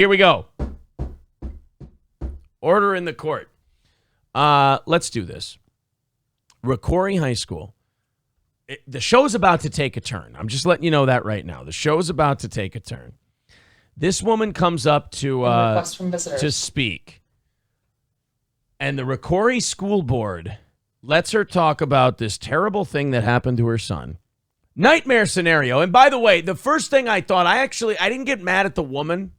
Here we go. Order in the court. Let's do this. Rocori High School. The show's about to take a turn. I'm just letting you know that right now. The show's about to take a turn. This woman comes up to speak. And the Rocori School Board lets her talk about this terrible thing that happened to her son. Nightmare scenario. And by the way, the first thing I thought, I didn't get mad at the woman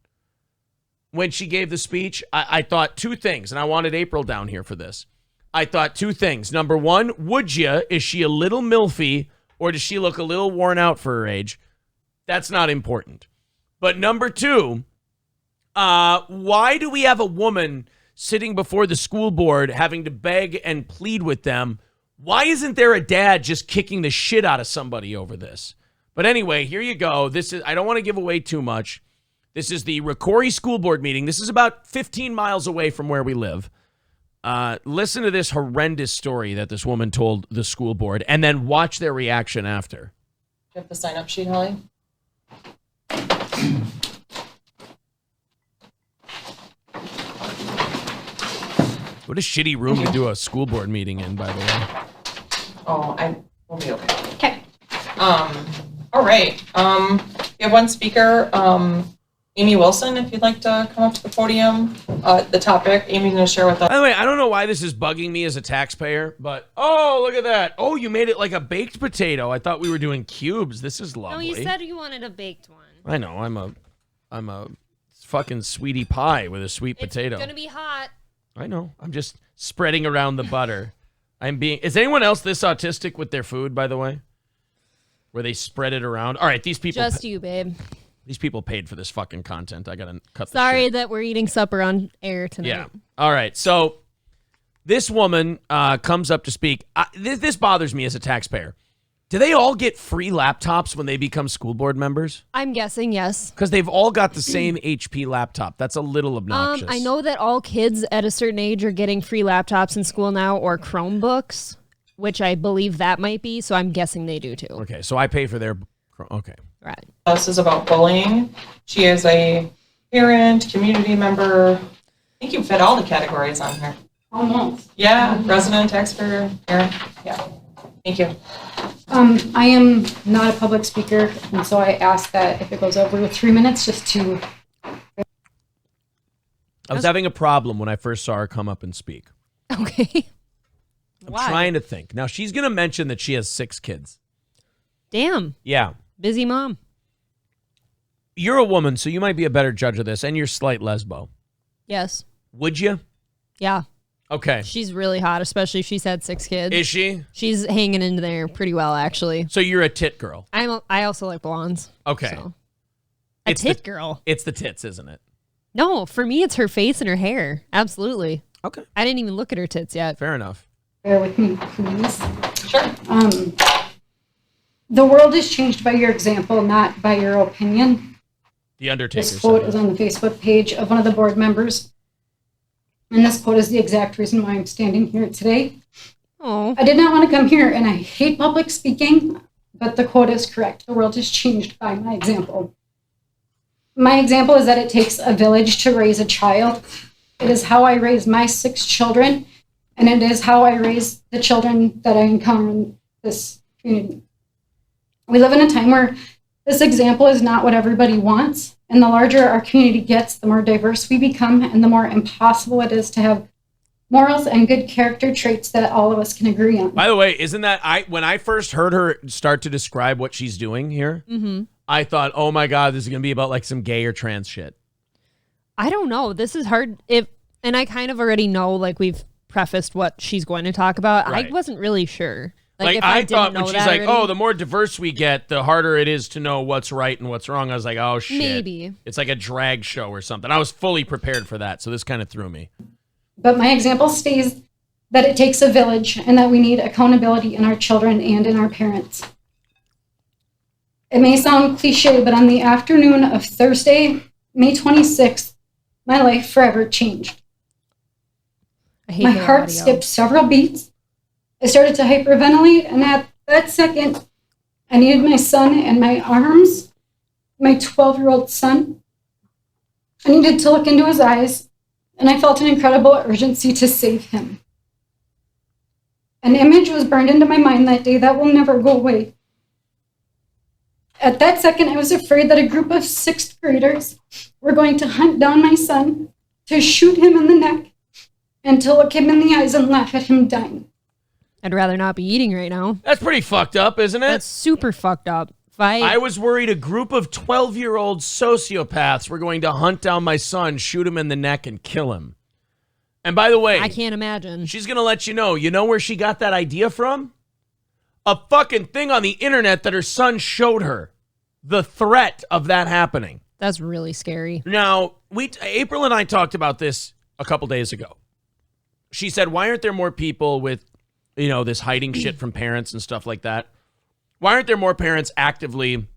when she gave the speech. I thought two things, and I wanted April down here for this. I thought two things. Number one, would you? Is she a little milfy, or does she look a little worn out for her age? That's not important. But number two, why do we have a woman sitting before the school board having to beg and plead with them? Why isn't there a dad just kicking the shit out of somebody over this? But anyway, here you go. I don't want to give away too much. This is the Rocori School Board meeting. This is about 15 miles away from where we live. Listen to this horrendous story that this woman told the school board, and then watch their reaction after. Do you have the sign-up sheet, Holly? What a shitty room to do a school board meeting in, by the way. Oh, we'll be okay. Okay. All right. We have one speaker, Amy Wilson, if you'd like to come up to the podium. The topic Amy's going to share with us. By the way, I don't know why this is bugging me as a taxpayer, but oh, look at that. Oh, you made it like a baked potato. I thought we were doing cubes. This is lovely. No, you said you wanted a baked one. I know. I'm a fucking sweetie pie with a sweet potato. It's going to be hot. I know. I'm just spreading around the butter. Is anyone else this autistic with their food, by the way? Where they spread it around? All right, these people. Just you, babe. These people paid for this fucking content. I gotta cut the Sorry shit. that we're eating supper on air tonight. Yeah. All right. So this woman comes up to speak. This bothers me as a taxpayer. Do they all get free laptops when they become school board members? I'm guessing yes. Because they've all got the same HP laptop. That's a little obnoxious. I know that all kids at a certain age are getting free laptops in school now, or Chromebooks, which I believe that might be. So I'm guessing they do too. Okay. So I pay for their. Okay. Right. This is about bullying. She is a parent, community member. I think you fit all the categories on here. Almost. Yeah, resident, taxpayer, parent. Yeah. Thank you. I am not a public speaker, and so I ask that if it goes over 3 minutes, just to... I was having a problem when I first saw her come up and speak. Okay. I'm trying to think. Now, she's going to mention that she has 6 kids. Damn. Yeah. Busy mom. You're a woman, so you might be a better judge of this, and you're slight lesbo. Yes. Would you? Yeah. Okay. She's really hot, especially if she's had 6 kids. Is she? She's hanging in there pretty well, actually. So you're a tit girl. I also like blondes. Okay. So. A tit girl. It's the tits, isn't it? No, for me, it's her face and her hair. Absolutely. Okay. I didn't even look at her tits yet. Fair enough. Bear with me, please. Sure. The world is changed by your example, not by your opinion. The Undertaker. This quote is on the Facebook page of one of the board members. And this quote is the exact reason why I'm standing here today. Oh. I did not want to come here, and I hate public speaking, but the quote is correct. The world is changed by my example. My example is that it takes a village to raise a child. It is how I raise my 6 children, and it is how I raise the children that I encounter in this community. We live in a time where this example is not what everybody wants, and the larger our community gets, the more diverse we become, and the more impossible it is to have morals and good character traits that all of us can agree on. By the way, isn't that when I first heard her start to describe what she's doing here, I thought, oh my God, this is going to be about like some gay or trans shit. I don't know. This is hard. And I kind of already know, like, we've prefaced what she's going to talk about. Right. I wasn't really sure. Like if I thought when she's like, already, oh, the more diverse we get, the harder it is to know what's right and what's wrong. I was like, oh, shit. Maybe. It's like a drag show or something. I was fully prepared for that, so this kind of threw me. But my example states that it takes a village and that we need accountability in our children and in our parents. It may sound cliche, but on the afternoon of Thursday, May 26th, my life forever changed. My heart skipped several beats. I started to hyperventilate, and at that second, I needed my son in my arms, my 12-year-old son. I needed to look into his eyes, and I felt an incredible urgency to save him. An image was burned into my mind that day that will never go away. At that second, I was afraid that a group of sixth graders were going to hunt down my son, to shoot him in the neck, and to look him in the eyes and laugh at him dying. I'd rather not be eating right now. That's pretty fucked up, isn't it? That's super fucked up. I was worried a group of 12-year-old sociopaths were going to hunt down my son, shoot him in the neck, and kill him. And by the way, I can't imagine. She's going to let you know where she got that idea from? A fucking thing on the internet that her son showed her. The threat of that happening. That's really scary. Now, April and I talked about this a couple days ago. She said, why aren't there more people with, this hiding shit from parents and stuff like that? Why aren't there more parents actively,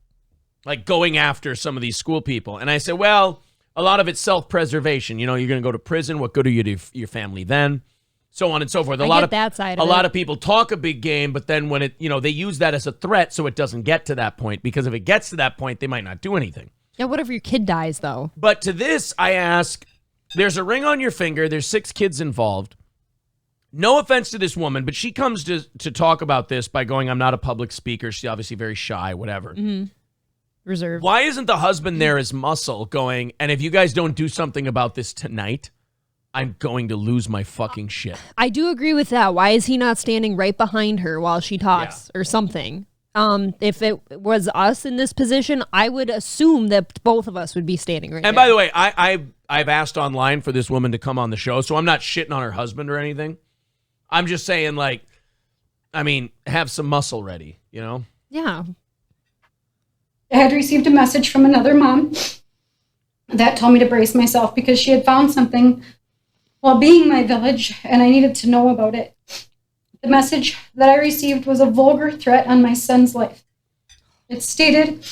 going after some of these school people? And I said, well, a lot of it's self-preservation. You're going to go to prison. What good are you to your family then? So on and so forth. A lot of people talk a big game, but then when they use that as a threat so it doesn't get to that point, because if it gets to that point, they might not do anything. Yeah, what if your kid dies, though? But to this, I ask, there's a ring on your finger. There's 6 kids involved. No offense to this woman, but she comes to talk about this by going, I'm not a public speaker. She's obviously very shy, whatever. Mm-hmm. Reserved. Why isn't the husband there as muscle going, and if you guys don't do something about this tonight, I'm going to lose my fucking shit. I do agree with that. Why is he not standing right behind her while she talks or something? If it was us in this position, I would assume that both of us would be standing right there. And by the way, I've asked online for this woman to come on the show, so I'm not shitting on her husband or anything. I'm just saying, have some muscle ready, Yeah. I had received a message from another mom that told me to brace myself because she had found something while being in my village, and I needed to know about it. The message that I received was a vulgar threat on my son's life. It stated,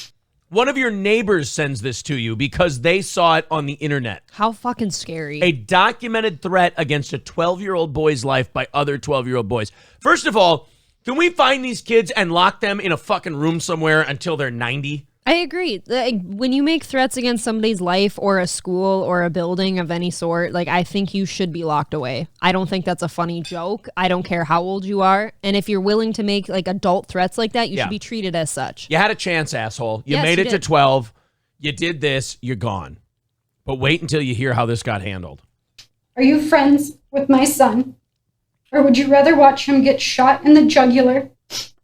one of your neighbors sends this to you because they saw it on the internet. How fucking scary. A documented threat against a 12-year-old boy's life by other 12-year-old boys. First of all, can we find these kids and lock them in a fucking room somewhere until they're 90? I agree. When you make threats against somebody's life or a school or a building of any sort, I think you should be locked away. I don't think that's a funny joke. I don't care how old you are. And if you're willing to make adult threats like that, you should be treated as such. You had a chance, asshole. You Yes, made you it to did. 12. You did this. You're gone. But wait until you hear how this got handled. are you friends with my son? Or would you rather watch him get shot in the jugular,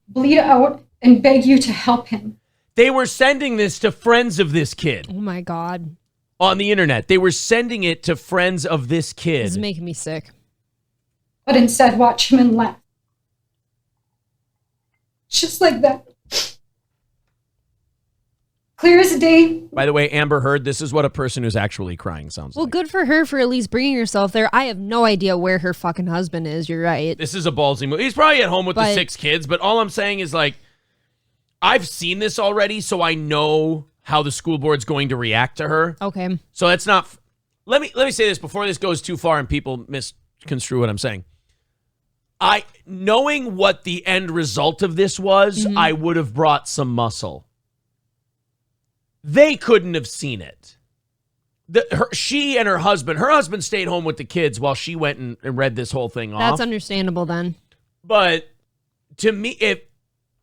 bleed out, and beg you to help him? They were sending this to friends of this kid. Oh my God. On the internet. They were sending it to friends of this kid. This is making me sick. But instead watch him and laugh. Just like that. Clear as day. By the way, Amber Heard, this is what a person who's actually crying sounds Well, like. good for her for at least bringing herself there. I have no idea where her fucking husband is. You're right. This is a ballsy move. He's probably at home with the But- 6 kids, but all I'm saying is I've seen this already, so I know how the school board's going to react to her. Okay. So that's not. Let me say this before this goes too far and people misconstrue what I'm saying. Knowing what the end result of this was, I would have brought some muscle. They couldn't have seen it. She and her husband stayed home with the kids while she went and read this whole thing off. That's understandable then. But to me, if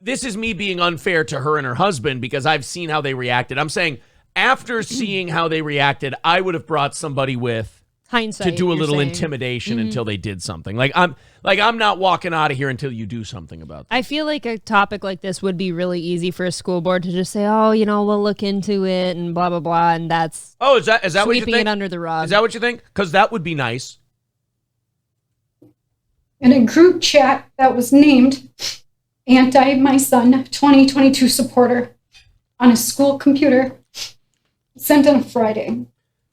this is me being unfair to her and her husband because I've seen how they reacted. I'm saying after seeing how they reacted, I would have brought somebody with Hindsight. to do a you're little saying. intimidation until they did something. I'm not walking out of here until you do something about that. I feel like a topic like this would be really easy for a school board to just say, oh, we'll look into it and blah, blah, blah. And that's Oh, is that what you sweeping think? it under the rug. Is that what you think? Because that would be nice. In a group chat that was named Anti-My Son 2022 Supporter on a school computer sent on a Friday.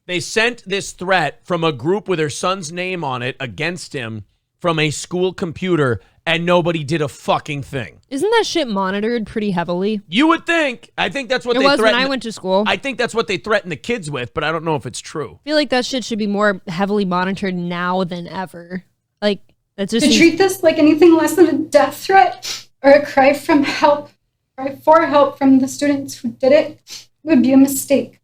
They sent this threat from a group with her son's name on it against him from a school computer, and nobody did a fucking thing. Isn't that shit monitored pretty heavily? You would think. I think that's what It they was when threatened. I went to school. I think that's what they threaten the kids with, but I don't know if it's true. feel like that shit should be more heavily monitored now than ever. That's just To treat this like anything less than a death threat or a cry for help from the students who did it would be a mistake.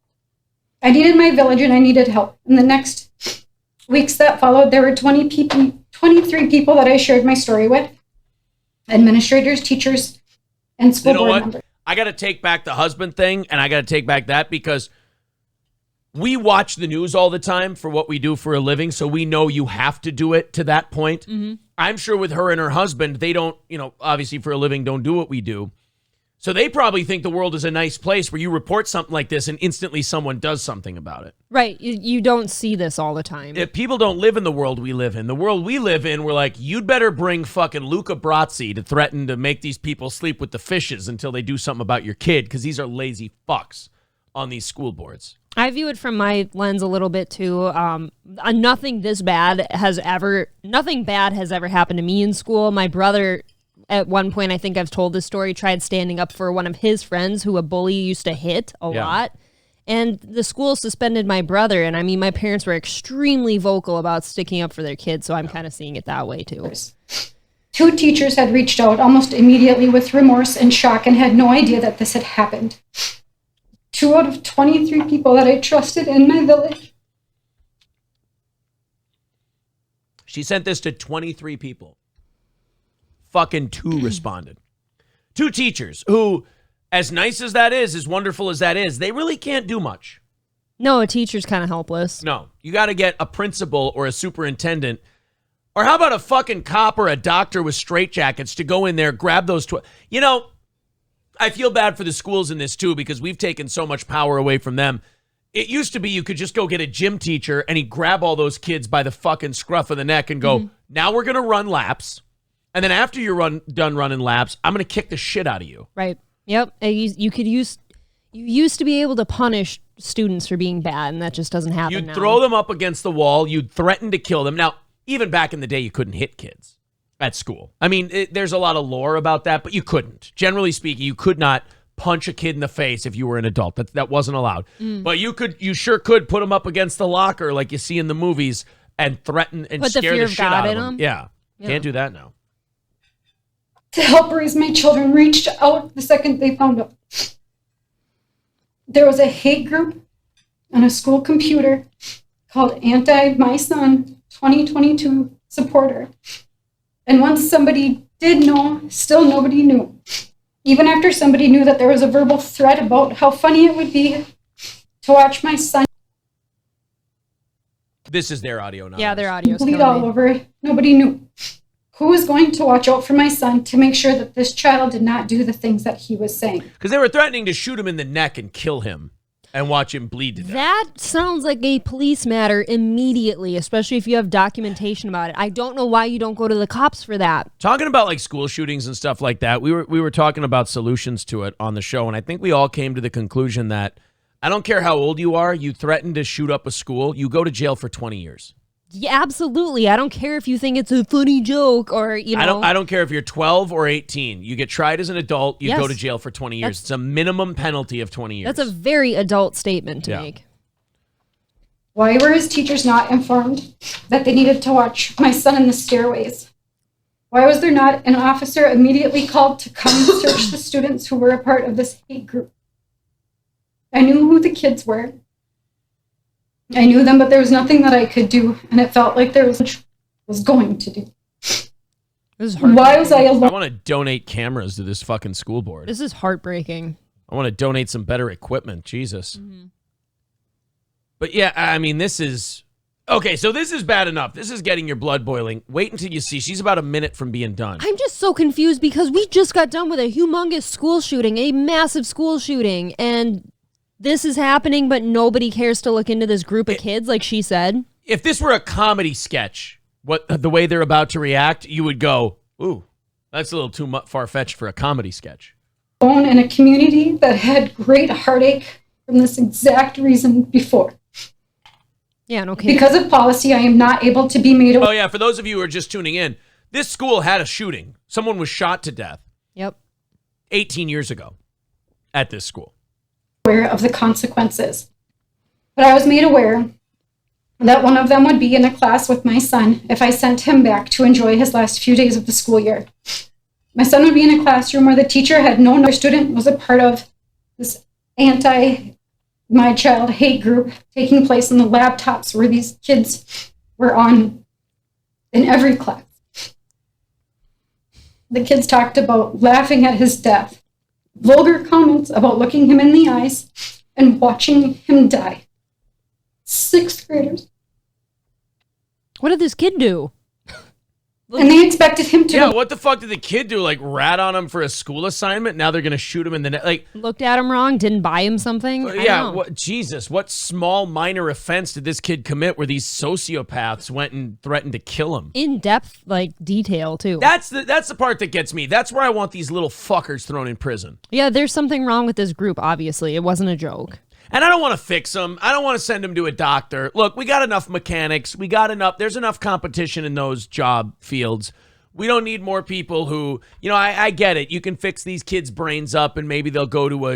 I needed my village and I needed help. In the next weeks that followed, there were 23 people that I shared my story with. Administrators, teachers, and school board members. I got to take back the husband thing, and I got to take back that because we watch the news all the time for what we do for a living, so we know you have to do it to that point. Mm-hmm. I'm sure with her and her husband, they don't, obviously for a living, don't do what we do. So they probably think the world is a nice place where you report something like this and instantly someone does something about it. Right. You don't see this all the time. If people don't live in the world we live in. The world we live in, we're like, you'd better bring fucking Luca Brasi to threaten to make these people sleep with the fishes until they do something about your kid, because these are lazy fucks on these school boards. I view it from my lens a little bit too. Nothing bad has ever happened to me in school. My brother, at one point, I think I've told this story, tried standing up for one of his friends who a bully used to hit a lot. And the school suspended my brother. And I mean, my parents were extremely vocal about sticking up for their kids. So I'm kind of seeing it that way too. 2 teachers had reached out almost immediately with remorse and shock and had no idea that this had happened. 2 out of 23 people that I trusted in my village. She sent this to 23 people. Fucking 2 responded. 2 teachers who, as nice as that is, as wonderful as that is, they really can't do much. No, a teacher's kind of helpless. No, you got to get a principal or a superintendent, or how about a fucking cop or a doctor with straitjackets to go in there, grab those. I feel bad for the schools in this too, because we've taken so much power away from them. It used to be you could just go get a gym teacher and he'd grab all those kids by the fucking scruff of the neck and go, now we're going to run laps. And then after you're done running laps, I'm going to kick the shit out of you. Right. Yep. You used to be able to punish students for being bad, and that just doesn't happen now. You'd throw them up against the wall. You'd threaten to kill them. Now, even back in the day, you couldn't hit kids at school. I mean, there's a lot of lore about that, but you couldn't. Generally speaking, you could not punch a kid in the face if you were an adult. That wasn't allowed. But you sure could put them up against the locker like you see in the movies and threaten and put scare the shit out of them. Yeah. Can't do that now. To help raise my children reached out the second they found out. There was a hate group on a school computer called Anti-My Son 2022 Supporter. And once somebody did know, still nobody knew. Even after somebody knew that there was a verbal threat about how funny it would be to watch my son. This is their audio now. Yeah, their audio is bleed all over. Nobody knew. Who was going to watch out for my son to make sure that this child did not do the things that he was saying? Because they were threatening to shoot him in the neck and kill him and watch him bleed to death. That sounds like a police matter immediately, especially if you have documentation about it. I don't know why you don't go to the cops for that. Talking about like school shootings and stuff like that, we were talking about solutions to it on the show, and I think we all came to the conclusion that I don't care how old you are, you threaten to shoot up a school, you go to jail for 20 years. Yeah, absolutely. I don't care if you think it's a funny joke or, I don't care if you're 12 or 18. You get tried as an adult, you go to jail for 20 years. It's a minimum penalty of 20 years. That's a very adult statement to make. Why were his teachers not informed that they needed to watch my son in the stairways? Why was there not an officer immediately called to come search the students who were a part of this hate group? I knew who the kids were. I knew them, but there was nothing that I could do, and it felt like there was going to do. This is heartbreaking. Why was I alone? I want to donate cameras to this fucking school board. This is heartbreaking. I want to donate some better equipment. Jesus. Mm-hmm. But yeah, I mean, this is... Okay, so this is bad enough. This is getting your blood boiling. Wait until you see. She's about a minute from being done. I'm just so confused because we just got done with a humongous school shooting, a massive school shooting, and... this is happening, but nobody cares to look into this group of kids, like she said. If this were a comedy sketch, the way they're about to react, you would go, ooh, that's a little too far-fetched for a comedy sketch. Born in a community that had great heartache from this exact reason before. Yeah, no kidding. Because of policy, I am not able to be made aware. Oh, yeah, for those of you who are just tuning in, this school had a shooting. Someone was shot to death. Yep. 18 years ago at this school. Of the consequences. But I was made aware that one of them would be in a class with my son if I sent him back to enjoy his last few days of the school year. My son would be in a classroom where the teacher had known our student was a part of this anti-my my child hate group taking place in the laptops where these kids were on in every class. The kids talked about laughing at his death, vulgar comments about looking him in the eyes and watching him die. 6th graders. What did this kid do? And they expected him to. Yeah, what the fuck did the kid do? Like rat on him for a school assignment? Now they're gonna shoot him in the neck. Like, Looked at him wrong, didn't buy him something? I don't know. what? Jesus, what small minor offense did this kid commit where these sociopaths went and threatened to kill him? In-depth, like, detail, too. That's the part that gets me. That's where I want these little fuckers thrown in prison. Yeah, there's something wrong with this group, obviously. It wasn't a joke. And I don't want to fix them. I don't want to send them to a doctor. Look, we got enough mechanics. There's enough competition in those job fields. We don't need more people who, I get it. You can fix these kids' brains up and maybe they'll go to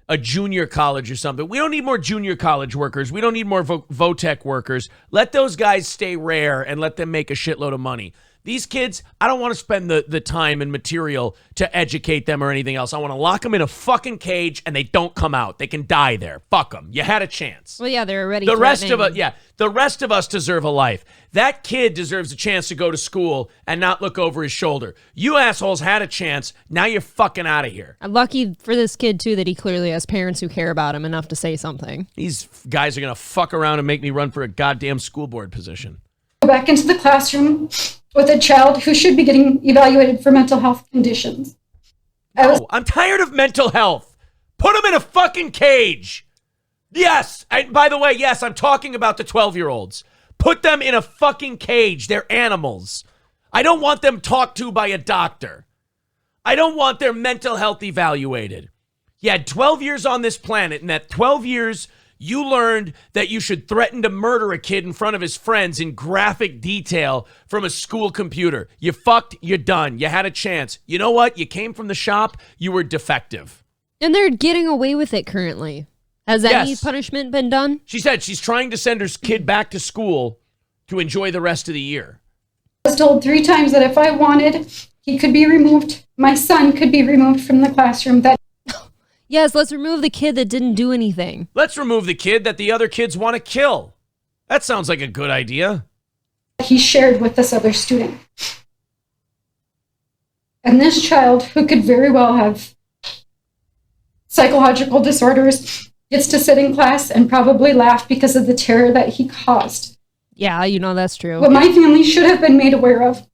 a junior college or something. We don't need more junior college workers. We don't need more VOTEC workers. Let those guys stay rare and let them make a shitload of money. These kids, I don't want to spend the time and material to educate them or anything else. I want to lock them in a fucking cage and they don't come out. They can die there. Fuck them. You had a chance. Well, yeah, they're already The rest of us deserve a life. That kid deserves a chance to go to school and not look over his shoulder. You assholes had a chance. Now you're fucking out of here. I'm lucky for this kid, too, that he clearly has parents who care about him enough to say something. These guys are going to fuck around and make me run for a goddamn school board position. Go back into the classroom with a child who should be getting evaluated for mental health conditions. I'm tired of mental health. Put them in a fucking cage. Yes. And by the way, yes, I'm talking about the 12-year-olds. Put them in a fucking cage. They're animals. I don't want them talked to by a doctor. I don't want their mental health evaluated. You had 12 years on this planet, and that 12 years you learned that you should threaten to murder a kid in front of his friends in graphic detail from a school computer. You fucked, you're done. You had a chance. You know what? You came from the shop. You were defective. And they're getting away with it currently. Has any punishment been done? She said she's trying to send her kid back to school to enjoy the rest of the year. I was told 3 times that if I wanted, he could be removed. My son could be removed from the classroom. Yes, let's remove the kid that didn't do anything. Let's remove the kid that the other kids want to kill. That sounds like a good idea. He shared with this other student. And this child, who could very well have psychological disorders, gets to sit in class and probably laugh because of the terror that he caused. Yeah, that's true. What my family should have been made aware of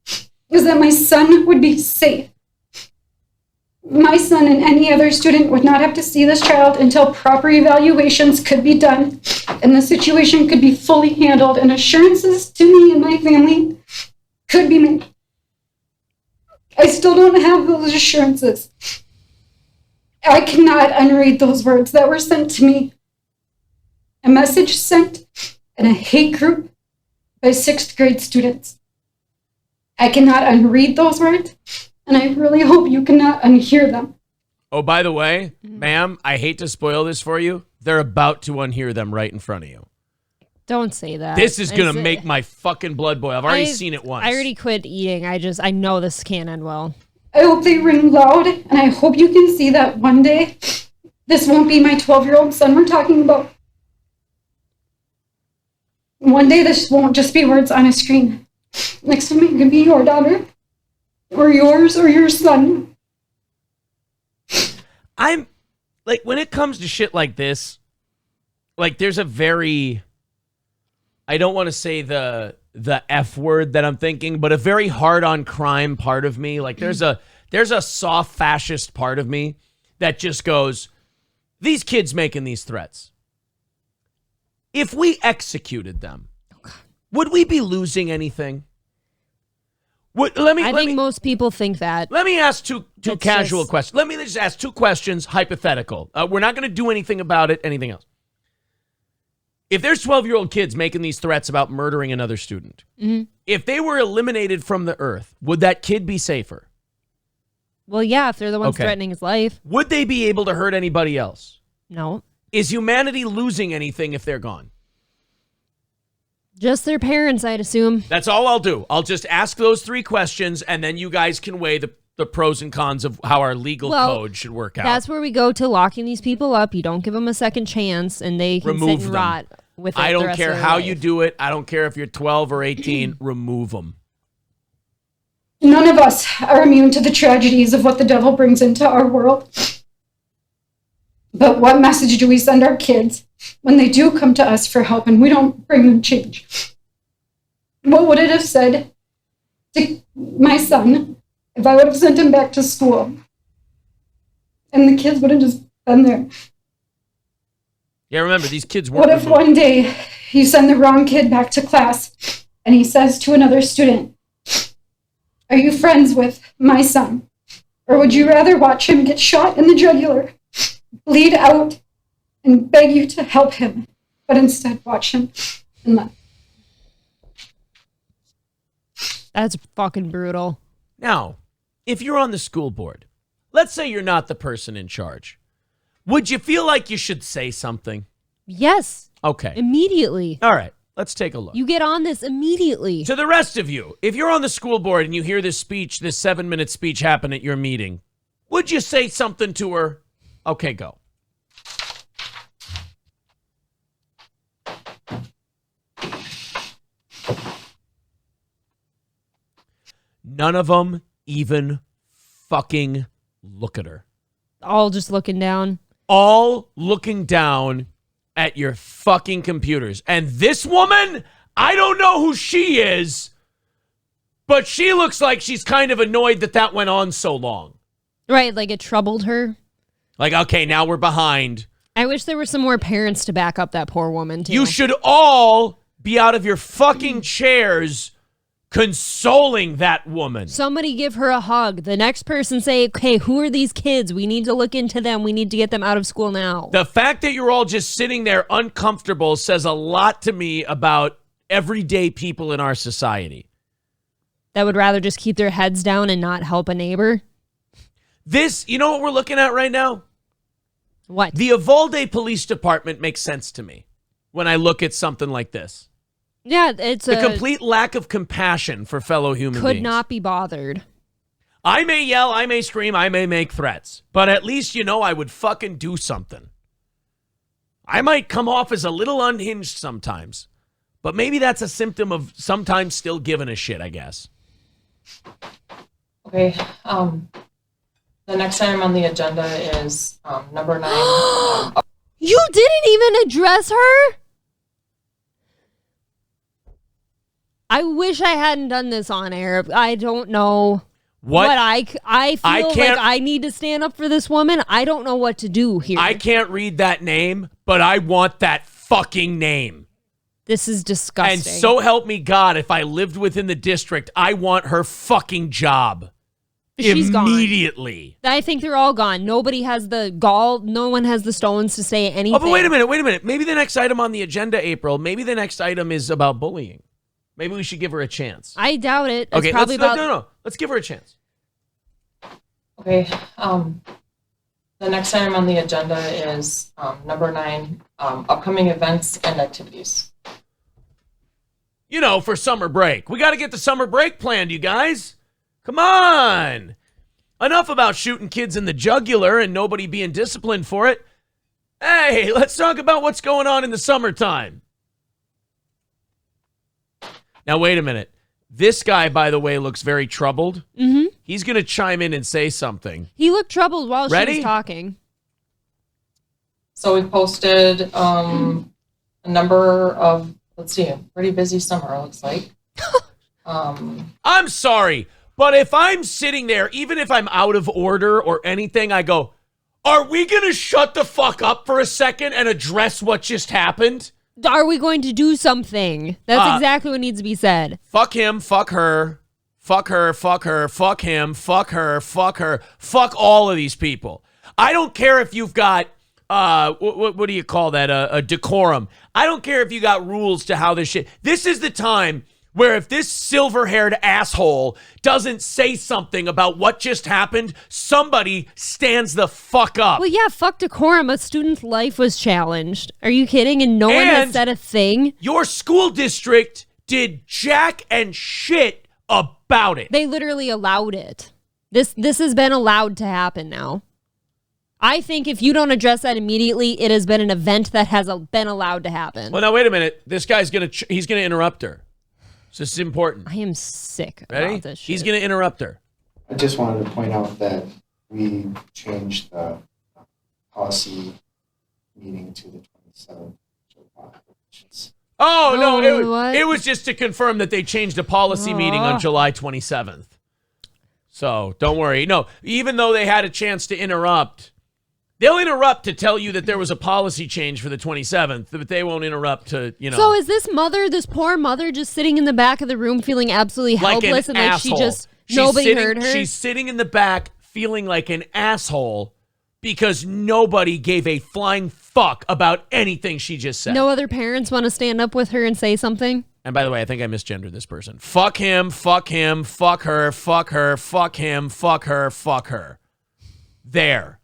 is that my son would be safe. My son and any other student would not have to see this child until proper evaluations could be done and the situation could be fully handled and assurances to me and my family could be made. I still don't have those assurances. I cannot unread those words that were sent to me. A message sent in a hate group by 6th grade students. I cannot unread those words. And I really hope you cannot unhear them. Oh, by the way, ma'am, I hate to spoil this for you. They're about to unhear them right in front of you. Don't say that. This is going to make my fucking blood boil. I've already seen it once. I already quit eating. I know this can't end well. I hope they ring loud, and I hope you can see that one day this won't be my 12-year-old son we're talking about. One day this won't just be words on a screen. Next time it could be your daughter. Or yours or your son. I'm like, when it comes to shit like this, like there's a very, I don't want to say the F word that I'm thinking, but a very hard on crime part of me. Like there's a soft fascist part of me that just goes, these kids making these threats. If we executed them, would we be losing anything? I think most people think that. Let me ask two casual questions. Let me just ask 2 questions, hypothetical. We're not going to do anything about it, anything else. If there's 12-year-old kids making these threats about murdering another student, if they were eliminated from the earth, would that kid be safer? Well, yeah, if they're the ones threatening his life. Would they be able to hurt anybody else? No. Is humanity losing anything if they're gone? Just their parents, I'd assume. That's all I'll do. I'll just ask those 3 questions, and then you guys can weigh the pros and cons of how our legal code should work out. That's where we go to locking these people up. You don't give them a second chance, and they can Remove sit and them. rot with it I the don't rest care of their how life. you do it. I don't care if you're 12 or 18. Remove them. None of us are immune to the tragedies of what the devil brings into our world. But what message do we send our kids when they do come to us for help and we don't bring them change? What would it have said to my son if I would have sent him back to school and the kids would have just been there? Yeah, remember, these kids weren't What if removed. one day you send the wrong kid back to class and he says to another student, "Are you friends with my son?" Or would you rather watch him get shot in the jugular, bleed out, and beg you to help him, but instead watch him and laugh? That's fucking brutal. Now, if you're on the school board, let's say you're not the person in charge, would you feel like you should say something? Yes, Okay. immediately. All right. Let's take a look. You get on this immediately. To the rest of you, if you're on the school board and you hear this speech, this 7-minute speech happen at your meeting, would you say something to her? Okay, go. None of them even fucking look at her. All just looking down. All looking down at your fucking computers. And this woman, I don't know who she is, but she looks like she's kind of annoyed that went on so long. Right, like it troubled her. Like, okay, now we're behind. I wish there were some more parents to back up that poor woman, too. You should all be out of your fucking chairs consoling that woman. Somebody give her a hug. The next person say, okay, who are these kids? We need to look into them. We need to get them out of school now. The fact that you're all just sitting there uncomfortable says a lot to me about everyday people in our society. That would rather just keep their heads down and not help a neighbor. This, you know what we're looking at right now? What? The Uvalde Police Department makes sense to me when I look at something like this. Yeah, it's The complete lack of compassion for fellow human beings. could not be bothered. I may yell, I may scream, I may make threats, but at least you know I would fucking do something. I might come off as a little unhinged sometimes, but maybe that's a symptom of sometimes still giving a shit, I guess. Okay, the next item on the agenda is number 9. You didn't even address her? I wish I hadn't done this on air. I don't know what I feel like I need to stand up for this woman. I don't know what to do here. I can't read that name, but I want that fucking name. This is disgusting. And so help me God, if I lived within the district, I want her fucking job. She's immediately. Gone. I think they're all gone. Nobody has the gall. No one has the stones to say anything. Oh, but wait a minute. Maybe the next item on the agenda, April, maybe the next item is about bullying. Maybe we should give her a chance. I doubt it. It's Okay, probably no. Let's give her a chance. Okay, the next item on the agenda is number 9, upcoming events and activities. You know, for summer break. We got to get the summer break planned, you guys. Come on. Enough about shooting kids in the jugular and nobody being disciplined for it. Hey, let's talk about what's going on in the summertime. Now, wait a minute. This guy, by the way, looks very troubled. Mm-hmm. He's going to chime in and say something. He looked troubled while Ready? she was talking. So we posted a number of, let's see, a pretty busy summer, it looks like. I'm sorry, but if I'm sitting there, even if I'm out of order or anything, I go, are we going to shut the fuck up for a second and address what just happened? Are we going to do something? That's exactly what needs to be said. Fuck him, fuck her, fuck her, fuck her, fuck him, fuck her, fuck her, fuck all of these people. I don't care if you've got, what do you call that, a decorum. I don't care if you got rules to how this shit. This is the time where if this silver-haired asshole doesn't say something about what just happened, somebody stands the fuck up. Well, yeah, fuck decorum. A student's life was challenged. Are you kidding? And no one has said a thing. Your school district did jack and shit about it. They literally allowed it. This has been allowed to happen now. I think if you don't address that immediately, it has been an event that has been allowed to happen. Well, now wait a minute. This guy's he's gonna interrupt her. So this is important. I am sick Ready? about this shit. He's gonna interrupt her. I just wanted to point out that we changed the policy meeting to the 27th. Oh, no, what? it was just to confirm that they changed a policy meeting on July 27th. So don't worry. No, even though they had a chance to interrupt, they'll interrupt to tell you that there was a policy change for the 27th, but they won't interrupt to, So is this poor mother, just sitting in the back of the room feeling absolutely like helpless an and like asshole. nobody heard her? She's sitting in the back feeling like an asshole because nobody gave a flying fuck about anything she just said. No other parents want to stand up with her and say something? And by the way, I think I misgendered this person. Fuck him, fuck him, fuck her, fuck her, fuck him, fuck her, fuck her. There.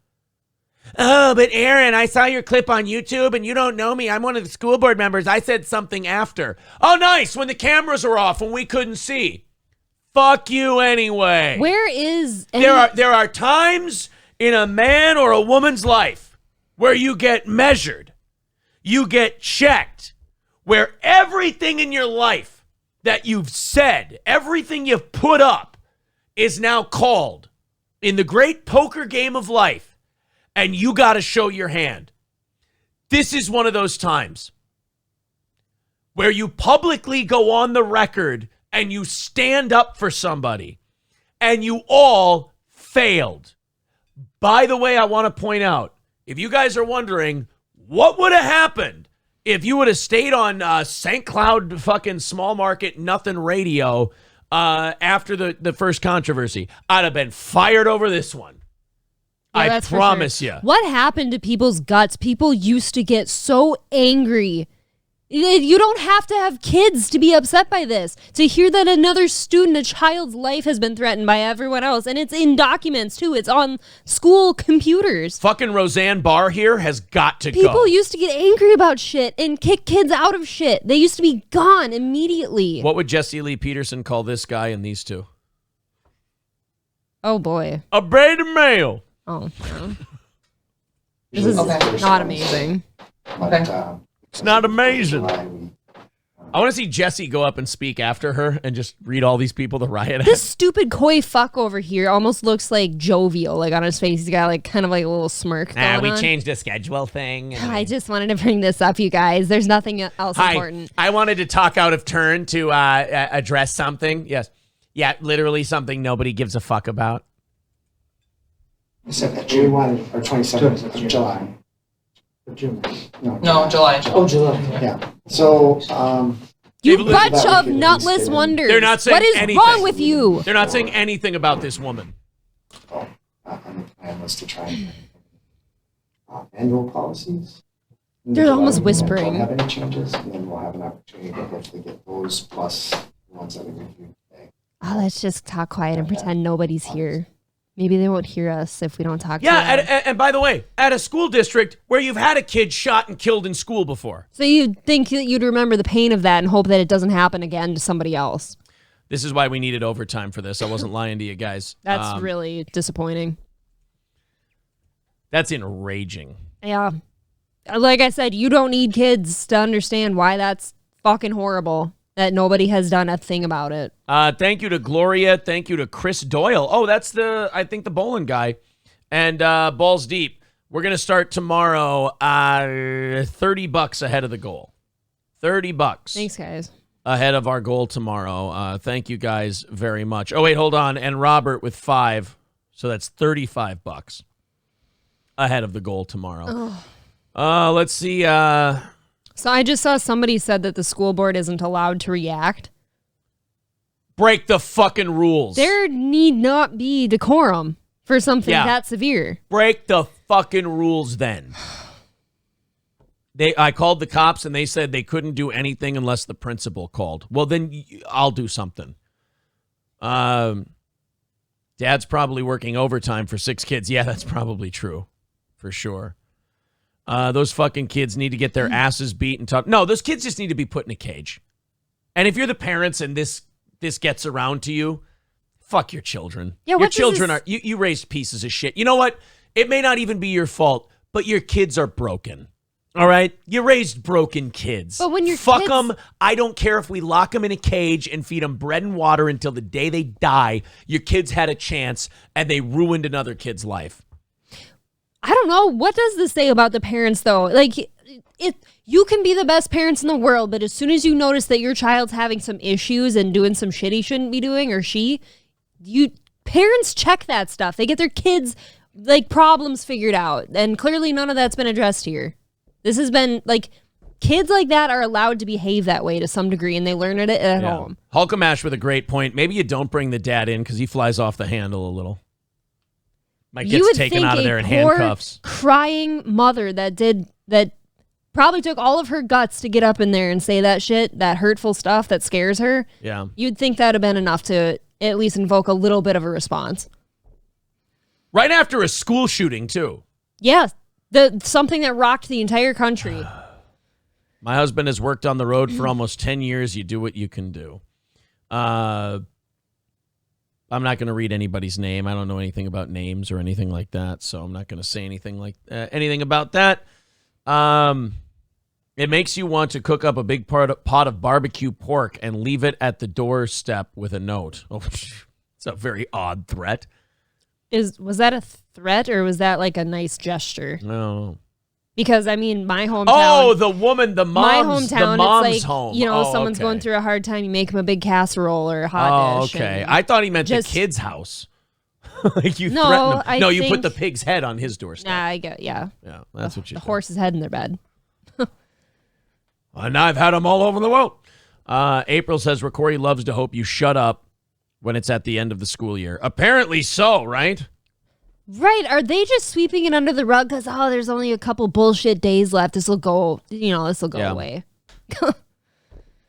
Oh, but Aaron, I saw your clip on YouTube and you don't know me. I'm one of the school board members. I said something after. Oh, nice. When the cameras are off, when we couldn't see. Fuck you anyway. Where is... There are times in a man or a woman's life where you get measured, you get checked, where everything in your life that you've said, everything you've put up is now called in the great poker game of life, and you got to show your hand. This is one of those times where you publicly go on the record and you stand up for somebody, and you all failed. By the way, I want to point out, if you guys are wondering, what would have happened if you would have stayed on St. Cloud fucking small market nothing radio after the first controversy? I'd have been fired over this one. Yeah, I promise you. What happened to people's guts? People used to get so angry. You don't have to have kids to be upset by this. To hear that another student, a child's life has been threatened by everyone else, and it's in documents too. It's on school computers. Fucking Roseanne Barr here has got to go. People used to get angry about shit and kick kids out of shit. They used to be gone immediately. What would Jesse Lee Peterson call this guy and these two? Oh boy. A braided male. Oh. No. This is Okay. not amazing. Okay. It's not amazing. July, we I want to see Jesse go up and speak after her and just read all these people the riot This act. stupid coy fuck over here almost looks like jovial, like on his face. He's got like kind of like a little smirk going on. changed the schedule thing. I just wanted to bring this up, you guys. There's nothing else Hi, important. I wanted to talk out of turn to address something. Yes. Yeah, literally something nobody gives a fuck about. said that we wanted, or 27th of July. June. No, July. Oh, July. Yeah. So, You They've bunch that of we could nutless release it. wonders. They're not saying what is anything. wrong with you? They're not saying anything about this woman. on the plan was to try and annual policies. They're almost Don't whispering. have any changes, and then we'll have an opportunity to hopefully get those plus the ones that we reviewed today. Oh, let's just talk quiet and pretend nobody's here. Maybe they won't hear us if we don't talk to Yeah, them. and by the way, at a school district where you've had a kid shot and killed in school before. So you'd think that you'd remember the pain of that and hope that it doesn't happen again to somebody else. This is why we needed overtime for this. I wasn't lying to you guys. That's really disappointing. That's enraging. Yeah. Like I said, you don't need kids to understand why that's fucking horrible. That nobody has done a thing about it. Thank you to Gloria. Thank you to Chris Doyle. Oh, that's I think the bowling guy. And Balls Deep. We're going to start tomorrow $30 ahead of the goal. $30. Thanks, guys. Ahead of our goal tomorrow. Thank you guys very much. Oh, wait, hold on. And Robert with 5. So that's $35 ahead of the goal tomorrow. Let's see. So I just saw somebody said that the school board isn't allowed to react. Break the fucking rules. There need not be decorum for something that severe. Break the fucking rules then. I called the cops and they said they couldn't do anything unless the principal called. Well, then I'll do something. Dad's probably working overtime for 6 kids. Yeah, that's probably true. For sure. Those fucking kids need to get their asses beat and taught. No, those kids just need to be put in a cage. And if you're the parents and this gets around to you, fuck your children. Yeah, your what does children this- are you raised pieces of shit. You know what? It may not even be your fault, but your kids are broken. All right? You raised broken kids. But when your fuck kids- them. I don't care if we lock them in a cage and feed them bread and water until the day they die. Your kids had a chance and they ruined another kid's life. I don't know. What does this say about the parents, though? Like, you can be the best parents in the world, but as soon as you notice that your child's having some issues and doing some shit he shouldn't be doing, or parents check that stuff. They get their kids, like, problems figured out, and clearly none of that's been addressed here. This has been, like, kids like that are allowed to behave that way to some degree, and they learn it at home. Hulkamash with a great point. Maybe you don't bring the dad in because he flies off the handle a little. Might You get would taken think out of a there in poor, handcuffs. crying mother that probably took all of her guts to get up in there and say that shit, that hurtful stuff that scares her. Yeah. You'd think that'd have been enough to at least invoke a little bit of a response. Right after a school shooting, too. Yeah, something that rocked the entire country. My husband has worked on the road for almost 10 years. You do what you can do. I'm not going to read anybody's name. I don't know anything about names or anything like that, so I'm not going to say anything about that. It makes you want to cook up a big pot of barbecue pork and leave it at the doorstep with a note. Oh, it's a very odd threat. Was that a threat or was that like a nice gesture? No. Because I mean, my hometown. Oh, the woman, the my mom's, hometown, the mom's it's like, home. you know, Oh, someone's okay. going through a hard time. You make them a big casserole or a hot dish. Okay. and- I thought he meant just- the kid's house. Like you No, threaten him. I No, you put think- the pig's head on his doorstep. Nah, I get, yeah. Yeah, that's what you The do. horse's head in their bed. And I've had them all over the world. April says, Rocori loves to hope you shut up when it's at the end of the school year. Apparently so, right? Right. Are they just sweeping it under the rug because, oh, there's only a couple bullshit days left. This will go Yeah. away.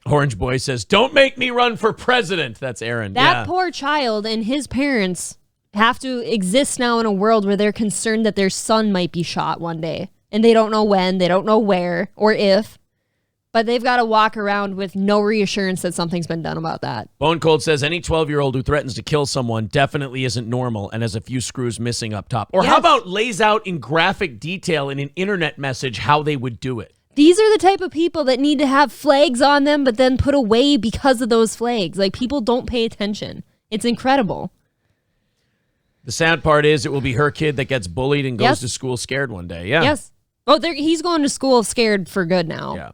Orange Boy says, don't make me run for president. That's Aaron. That poor child and his parents have to exist now in a world where they're concerned that their son might be shot one day. And they don't know when, they don't know where or if. But they've got to walk around with no reassurance that something's been done about that. Bone Cold says, any 12-year-old who threatens to kill someone definitely isn't normal and has a few screws missing up top. Or how Yes. about lays out in graphic detail in an internet message how they would do it? These are the type of people that need to have flags on them, but then put away because of those flags. Like, people don't pay attention. It's incredible. The sad part is it will be her kid that gets bullied and goes Yes. to school scared one day. Yeah. Yes. Oh, he's going to school scared for good now. Yeah.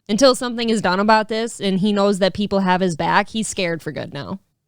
Until something is done about this and he knows that people have his back, he's scared for good now.